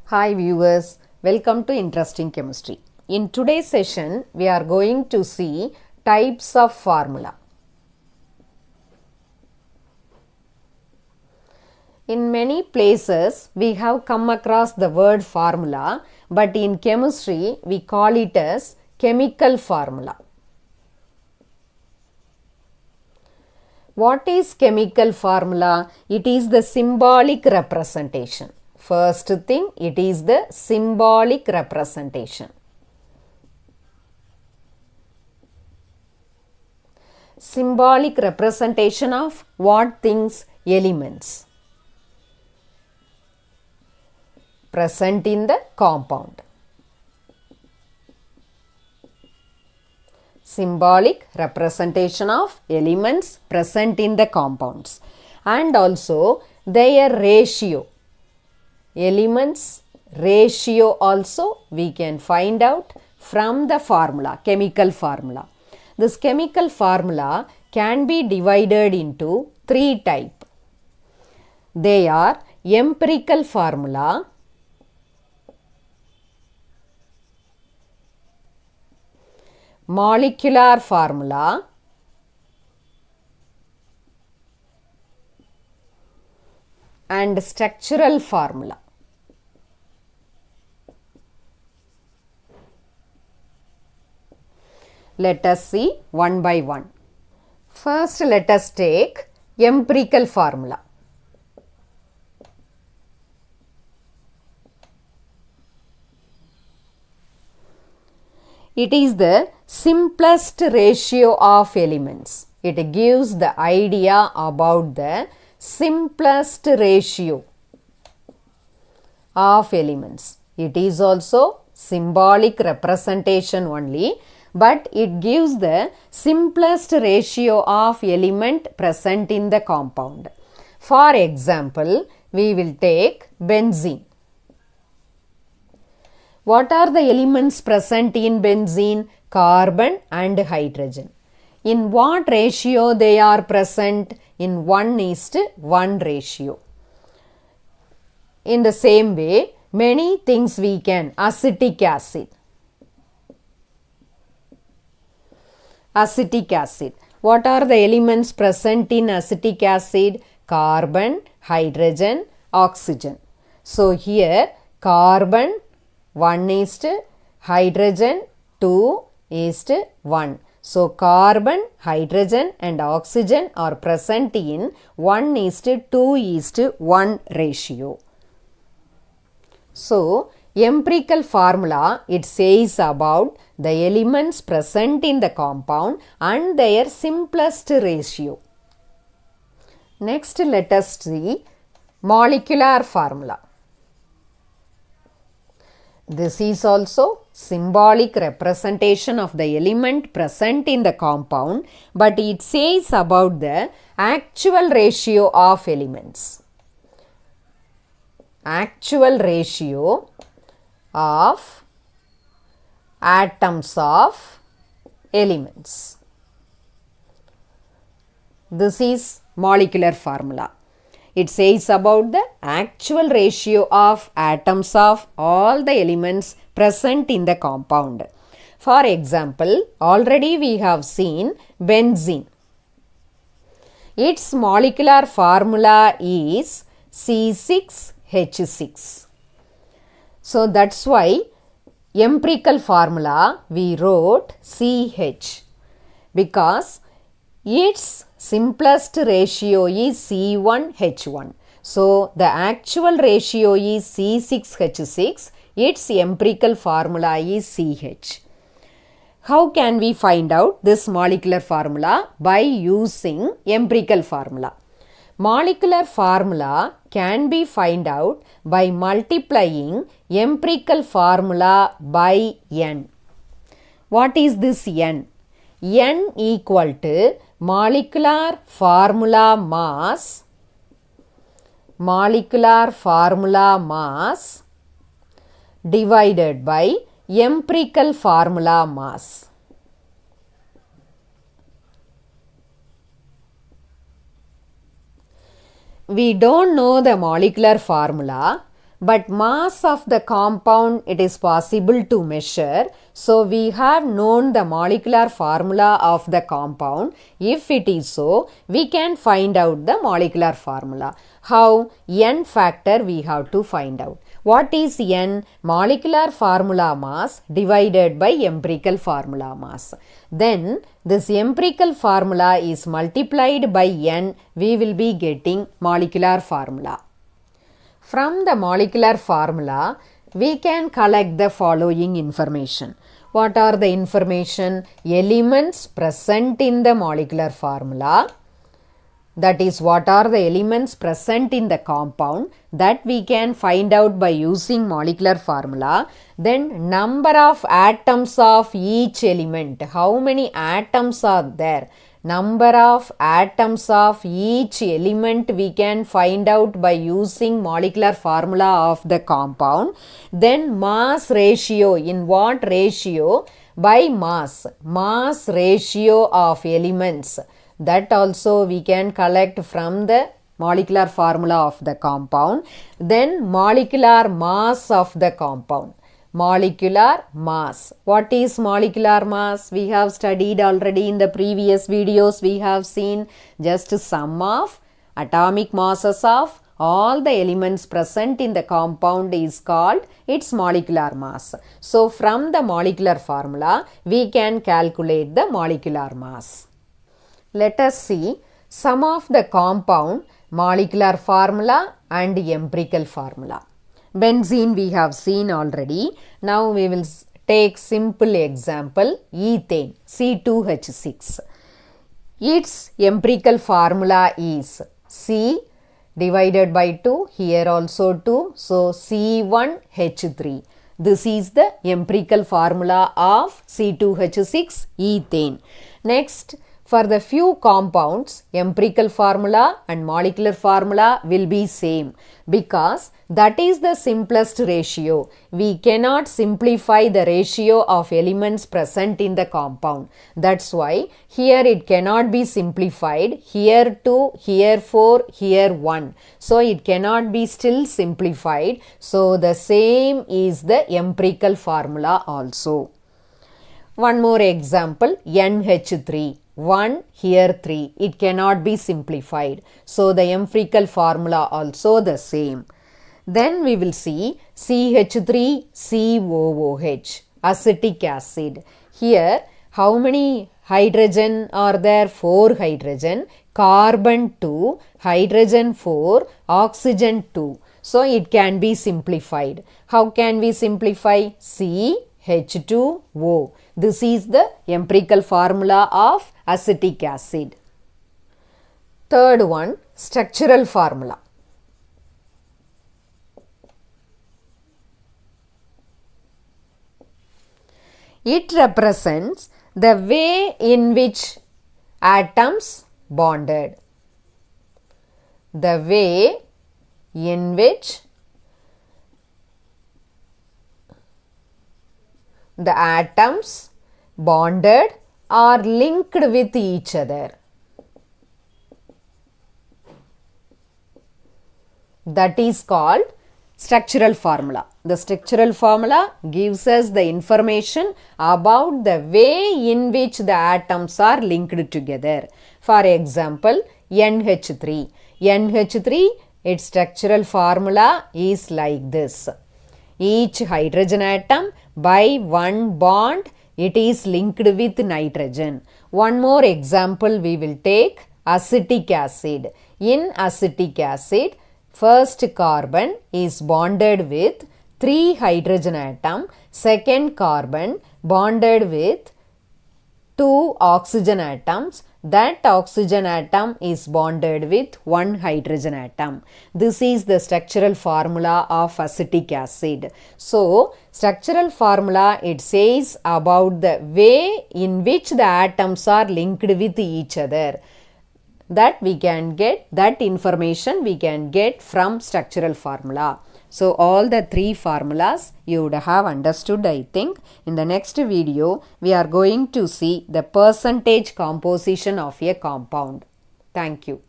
Hi viewers, welcome to Interesting Chemistry. In today's session, we are going to see types of formula. In many places, we have come across the word formula, but in chemistry, we call it as chemical formula. What is chemical formula? It is the symbolic representation. First thing, it is the symbolic representation. Symbolic representation of what things? Elements present in the compound. Symbolic representation of elements present in the compounds and also their ratio. Elements ratio also we can find out from the formula, chemical formula. This chemical formula can be divided into three types. They are empirical formula, molecular formula, and structural formula. Let us see one by one. First, let us take empirical formula. It is the simplest ratio of elements. It gives the idea about the simplest ratio of elements. It is also symbolic representation only, but it gives the simplest ratio of element present in the compound. For example, we will take benzene. What are the elements present in benzene? Carbon and hydrogen. In what ratio they are present? In 1:1 ratio. In the same way, many things we can. Acetic acid. Acetic acid. What are the elements present in acetic acid? Carbon, hydrogen, oxygen. So here carbon 1:, hydrogen 2:1. So carbon, hydrogen and oxygen are present in 1:2:1 ratio. So empirical formula, it says about the elements present in the compound and their simplest ratio. Next, let us see molecular formula. This is also symbolic representation of the element present in the compound, but it says about the actual ratio of elements. Actual ratio of atoms of elements. This is molecular formula. It says about the actual ratio of atoms of all the elements present in the compound. For example, already we have seen benzene. Its molecular formula is C6H6. So that's why empirical formula we wrote CH, because its simplest ratio is C1H1. So the actual ratio is C6H6. Its empirical formula is CH. How can we find out this molecular formula? By using empirical formula. Molecular formula can be found out by multiplying empirical formula by N. What is this N? N equal to molecular formula mass divided by empirical formula mass. We don't know the molecular formula, but mass of the compound it is possible to measure. So we have known the molecular formula of the compound. If it is so, we can find out the molecular formula. How? N factor we have to find out. What is N? Molecular formula mass divided by empirical formula mass. Then this empirical formula is multiplied by N, we will be getting molecular formula. From the molecular formula, we can collect the following information. What are the information? Elements present in the molecular formula. That is, what are the elements present in the compound, that we can find out by using molecular formula. Then number of atoms of each element. How many atoms are there? Number of atoms of each element we can find out by using molecular formula of the compound. Then mass ratio. In what ratio? By mass. Mass ratio of elements. That also we can collect from the molecular formula of the compound. Then molecular mass of the compound. Molecular mass. What is molecular mass? We have studied already in the previous videos. We have seen just sum of atomic masses of all the elements present in the compound is called its molecular mass. So from the molecular formula we can calculate the molecular mass. Let us see some of the compound molecular formula and empirical formula. Benzene we have seen already. Now we will take simple example, ethane, C2H6. Its empirical formula is C divided by 2, here also 2, so C1H3. This is the empirical formula of C2H6 ethane. Next, for the few compounds, empirical formula and molecular formula will be same, because that is the simplest ratio. We cannot simplify the ratio of elements present in the compound. That's why here it cannot be simplified. Here 2, here 4, here 1. So it cannot be still simplified. So the same is the empirical formula also. One more example, NH3. 1, here 3. It cannot be simplified. So the empirical formula also the same. Then we will see CH3COOH, acetic acid. Here how many hydrogen are there? 4 hydrogen, carbon 2, hydrogen 4, oxygen 2. So it can be simplified. How can we simplify? CH2O. This is the empirical formula of acetic acid. Third one, structural formula. It represents the way in which atoms bonded. The way in which the atoms bonded or linked with each other. That is called structural formula. The structural formula gives us the information about the way in which the atoms are linked together. For example, NH3. NH3, its structural formula is like this. Each hydrogen atom by one bond it is linked with nitrogen. One more example we will take, acetic acid. In acetic acid, first carbon is bonded with 3 hydrogen atom, second carbon bonded with 2 oxygen atoms. That oxygen atom is bonded with 1 hydrogen atom. This is the structural formula of acetic acid. So, structural formula it says about the way in which the atoms are linked with each other. That we can get, that information we can get from structural formula. So all the 3 formulas you would have understood, I think. In the next video, we are going to see the percentage composition of a compound. Thank you.